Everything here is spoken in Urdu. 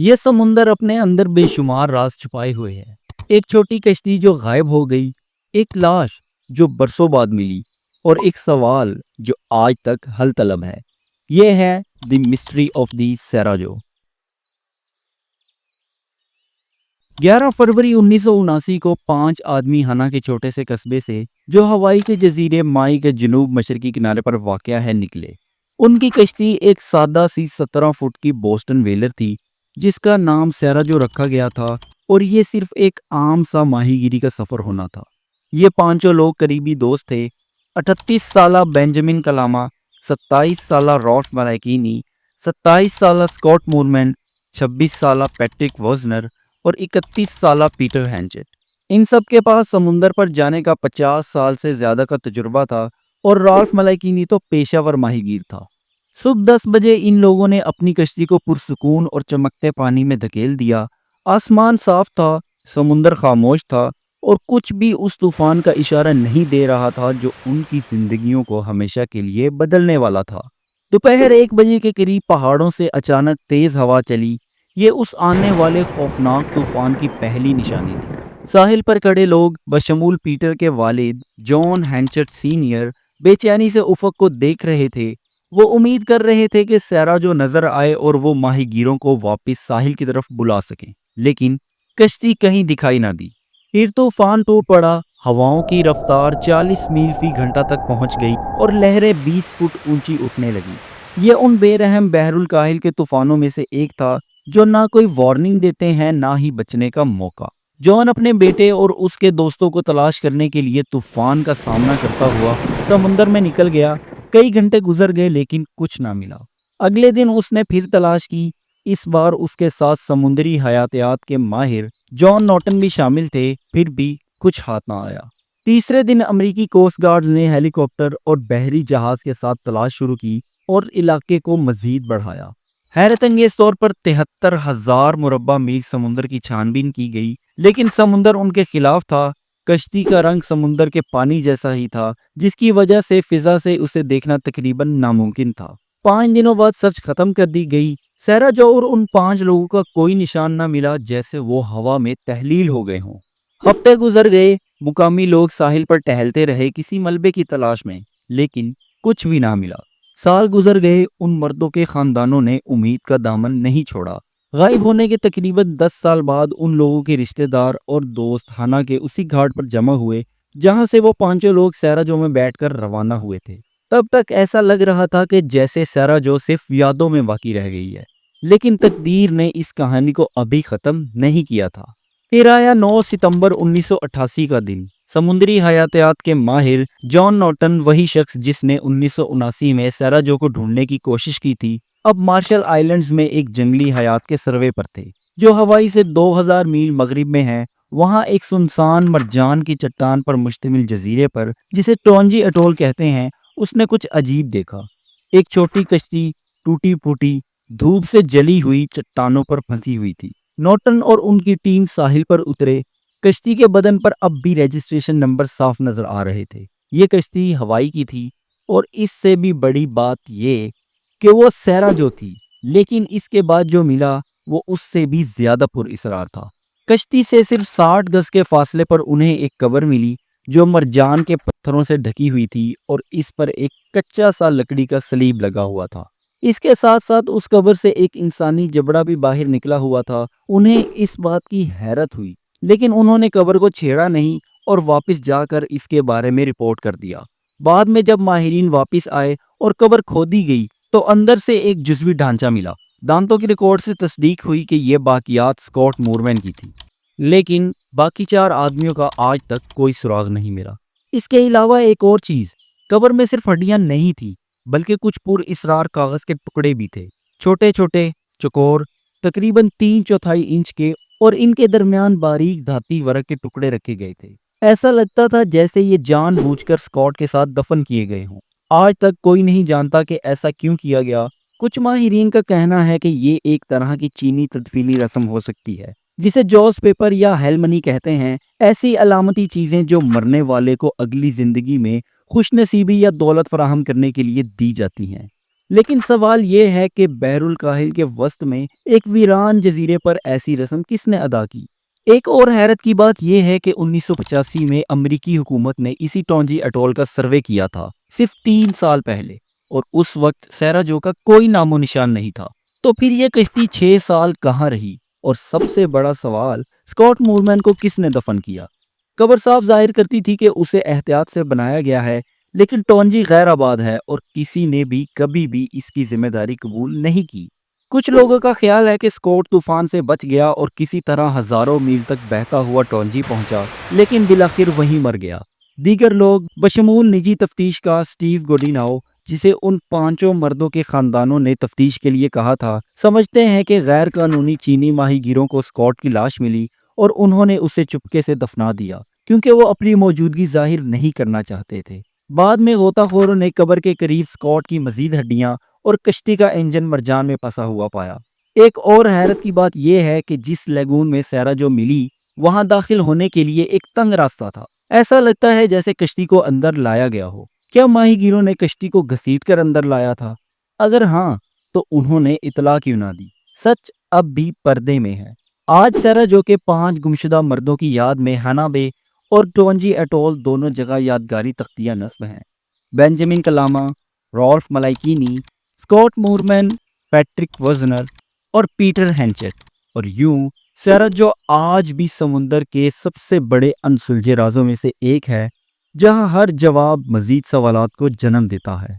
یہ سمندر اپنے اندر بے شمار راز چھپائے ہوئے ہے۔ ایک چھوٹی کشتی جو غائب ہو گئی، ایک لاش جو برسوں بعد ملی، اور ایک سوال جو آج تک حل طلب ہے۔ یہ ہے دی مسٹری آف دی سیراجو۔ 11 فروری 1979 کو 5 آدمی ہنا کے چھوٹے سے قصبے سے، جو ہوائی کے جزیرے مائی کے جنوب مشرقی کنارے پر واقع ہے، نکلے۔ ان کی کشتی ایک سادہ سی 17 فٹ کی بوسٹن ویلر تھی، جس کا نام سیراجو رکھا گیا تھا، اور یہ صرف ایک عام سا ماہی گیری کا سفر ہونا تھا۔ یہ پانچوں لوگ قریبی دوست تھے: 38 سالہ بینجامن کلاما، 27 سالہ رالف مالیکینی، 27 سالہ اسکاٹ مورمن، 26 سالہ پیٹرک ووزنر اور 31 سالہ پیٹر ہینچٹ۔ ان سب کے پاس سمندر پر جانے کا 50 سال سے زیادہ کا تجربہ تھا، اور رالف مالیکینی تو پیشہ ور ماہی گیر تھا۔ صبح 10 بجے ان لوگوں نے اپنی کشتی کو پرسکون اور چمکتے پانی میں دھکیل دیا۔ آسمان صاف تھا، سمندر خاموش تھا، اور کچھ بھی اس طوفان کا اشارہ نہیں دے رہا تھا جو ان کی زندگیوں کو ہمیشہ کے لیے بدلنے والا تھا۔ دوپہر 1 بجے کے قریب پہاڑوں سے اچانک تیز ہوا چلی۔ یہ اس آنے والے خوفناک طوفان کی پہلی نشانی تھی۔ ساحل پر کھڑے لوگ، بشمول پیٹر کے والد جان ہینچٹ سینئر، بے چینی سے افق کو دیکھ رہے تھے۔ وہ امید کر رہے تھے کہ سیراجو نظر آئے اور وہ ماہی گیروں کو واپس ساحل کی طرف بلا سکیں، لیکن کشتی کہیں دکھائی نہ دی۔ پھر طوفان ٹوٹ پڑا، ہواؤں کی رفتار 40 میل فی گھنٹہ تک پہنچ گئی، اور لہریں 20 فٹ اونچی اٹھنے لگی۔ یہ ان بے رحم بحر الکاہل کے طوفانوں میں سے ایک تھا جو نہ کوئی وارننگ دیتے ہیں، نہ ہی بچنے کا موقع۔ جان اپنے بیٹے اور اس کے دوستوں کو تلاش کرنے کے لیے طوفان کا سامنا کرتا ہوا سمندر میں نکل گیا۔ کئی گھنٹے گزر گئے لیکن کچھ نہ ملا۔ اگلے دن اس نے پھر تلاش کی۔ اس بار اس کے ساتھ سمندری حیاتیات کے ماہر جان نارٹن بھی شامل تھے، پھر بھی کچھ ہاتھ نہ آیا۔ تیسرے دن امریکی کوسٹ گارڈز نے ہیلی کاپٹر اور بحری جہاز کے ساتھ تلاش شروع کی اور علاقے کو مزید بڑھایا۔ حیرت انگیز طور پر 73,000 مربع میل سمندر کی چھان بین کی گئی، لیکن سمندر ان کے خلاف تھا۔ کشتی کا رنگ سمندر کے پانی جیسا ہی تھا، جس کی وجہ سے فضا سے اسے دیکھنا تقریباً ناممکن تھا۔ 5 دنوں بعد سچ ختم کر دی گئی۔ سیراجو اور ان 5 لوگوں کا کوئی نشان نہ ملا، جیسے وہ ہوا میں تحلیل ہو گئے ہوں۔ ہفتے گزر گئے، مقامی لوگ ساحل پر ٹہلتے رہے کسی ملبے کی تلاش میں، لیکن کچھ بھی نہ ملا۔ سال گزر گئے، ان مردوں کے خاندانوں نے امید کا دامن نہیں چھوڑا۔ غائب ہونے کے تقریباً 10 سال بعد ان لوگوں کے رشتہ دار اور دوست ہنا کے اسی گھاٹ پر جمع ہوئے جہاں سے وہ پانچوں لوگ سیراجو میں بیٹھ کر روانہ ہوئے تھے۔ تب تک ایسا لگ رہا تھا کہ جیسے سیراجو صرف یادوں میں باقی رہ گئی ہے، لیکن تقدیر نے اس کہانی کو ابھی ختم نہیں کیا تھا۔ پھر آیا 9 ستمبر 1988 کا دن۔ سمندری حیاتیات کے ماہر جان نارٹن، وہی شخص جس نے 1979 میں سیراجو کو ڈھونڈنے کی کوشش کی تھی، اب مارشل آئلینڈز میں ایک جنگلی حیات کے سروے پر تھے، جو ہوائی سے 2000 میل مغرب میں ہے۔ وہاں ایک سنسان مرجان کی چٹان پر مشتمل جزیرے پر، جسے ٹونجی اٹول کہتے ہیں، اس نے کچھ عجیب دیکھا۔ ایک چھوٹی کشتی ٹوٹی پھوٹی، دھوپ سے جلی ہوئی چٹانوں پر پھنسی ہوئی تھی۔ نارٹن اور ان کی ٹیم ساحل پر اترے۔ کشتی کے بدن پر اب بھی رجسٹریشن نمبر صاف نظر آ رہے تھے۔ یہ کشتی ہوائی کی تھی، اور اس سے بھی بڑی بات یہ کہ وہ سیراجو تھی، لیکن اس کے بعد جو ملا وہ اس سے بھی زیادہ پر اسرار تھا۔ کشتی سے صرف 60 گز کے فاصلے پر انہیں ایک قبر ملی جو مرجان کے پتھروں سے ڈھکی ہوئی تھی، اور اس پر ایک کچا سا لکڑی کا سلیب لگا ہوا تھا۔ اس کے ساتھ ساتھ اس قبر سے ایک انسانی جبڑا بھی باہر نکلا ہوا تھا۔ انہیں اس بات کی حیرت ہوئی، لیکن انہوں نے قبر کو چھیڑا نہیں اور واپس جا کر اس کے بارے میں رپورٹ کر دیا۔ بعد میں جب ماہرین واپس آئے اور قبر کھودی گئی تو اندر سے ایک جزوی ڈھانچہ ملا۔ دانتوں کی ریکارڈ سے تصدیق ہوئی کہ یہ باقیات اسکاٹ مورمن کی تھی، لیکن باقی 4 آدمیوں کا آج تک کوئی سراغ نہیں ملا۔ اس کے علاوہ ایک اور چیز، قبر میں صرف ہڈیاں نہیں تھی، بلکہ کچھ پر اسرار کاغذ کے ٹکڑے بھی تھے، چھوٹے چھوٹے، چوکور، تقریباً 3/4 انچ کے، اور ان کے درمیان باریک دھاتی ورق کے ٹکڑے رکھے گئے تھے۔ ایسا لگتا تھا جیسے یہ جان بوجھ کر اسکاٹ کے ساتھ دفن کیے گئے ہوں۔ آج تک کوئی نہیں جانتا کہ ایسا کیوں کیا گیا۔ کچھ ماہرین کا کہنا ہے کہ یہ ایک طرح کی چینی تدفینی رسم ہو سکتی ہے، جسے جوز پیپر یا ہیل منی کہتے ہیں۔ ایسی علامتی چیزیں جو مرنے والے کو اگلی زندگی میں خوش نصیبی یا دولت فراہم کرنے کے لیے دی جاتی ہیں۔ لیکن سوال یہ ہے کہ بحر الکاہل کے وسط میں ایک ویران جزیرے پر ایسی رسم کس نے ادا کی؟ ایک اور حیرت کی بات یہ ہے کہ 1985 میں امریکی حکومت نے اسی ٹونجی اٹول کا سروے کیا تھا، صرف 3 سال پہلے، اور اس وقت سیرا جو کا کوئی نام و نشان نہیں تھا۔ تو پھر یہ کشتی 6 سال کہاں رہی؟ اور سب سے بڑا سوال، اسکاٹ مورمن کو کس نے دفن کیا؟ قبر صاف ظاہر کرتی تھی کہ اسے احتیاط سے بنایا گیا ہے، لیکن ٹونجی غیر آباد ہے اور کسی نے بھی کبھی بھی اس کی ذمہ داری قبول نہیں کی۔ کچھ لوگوں کا خیال ہے کہ اسکاٹ طوفان سے بچ گیا اور کسی طرح ہزاروں میل تک بہتا ہوا ٹونجی پہنچا، لیکن بالآخر وہیں مر گیا۔ دیگر لوگ بشمول نجی تفتیش کا اسٹیو گوڈیناؤ، جسے ان 5 مردوں کے خاندانوں نے تفتیش کے لیے کہا تھا، سمجھتے ہیں کہ غیر قانونی چینی ماہی گیروں کو اسکاٹ کی لاش ملی اور انہوں نے اسے چپکے سے دفنا دیا، کیونکہ وہ اپنی موجودگی ظاہر نہیں کرنا چاہتے تھے۔ بعد میں غوطہ خوروں نے قبر کے قریب اسکاٹ کی مزید ہڈیاں اور کشتی کا انجن مرجان میں پھنسا ہوا پایا۔ ایک اور حیرت کی بات یہ ہے کہ جس لیگون میں سیرا جو ملی، وہاں داخل ہونے کے لیے ایک تنگ راستہ تھا۔ ایسا لگتا ہے جیسے کشتی کو اندر لایا گیا ہو۔ کیا ماہی گیروں نے کشتی کو گھسیٹ کر اندر لایا تھا؟ اگر ہاں، تو انہوں نے اطلاع کیوں نہ دی؟ سچ اب بھی پردے میں ہے۔ آج سیرا جو کے 5 گمشدہ مردوں کی یاد میں ہنا بے اور ٹونجی اٹول دونوں جگہ یادگاری تختیاں نصب ہیں۔ بینجامن کلامہ، رالف ملائکینی، اسکاٹ مورمن، پیٹرک وزنر اور پیٹر ہینچٹ، اور یوں سیرا جو آج بھی سمندر کے سب سے بڑے انسلجھے رازوں میں سے ایک ہے، جہاں ہر جواب مزید سوالات کو جنم دیتا ہے۔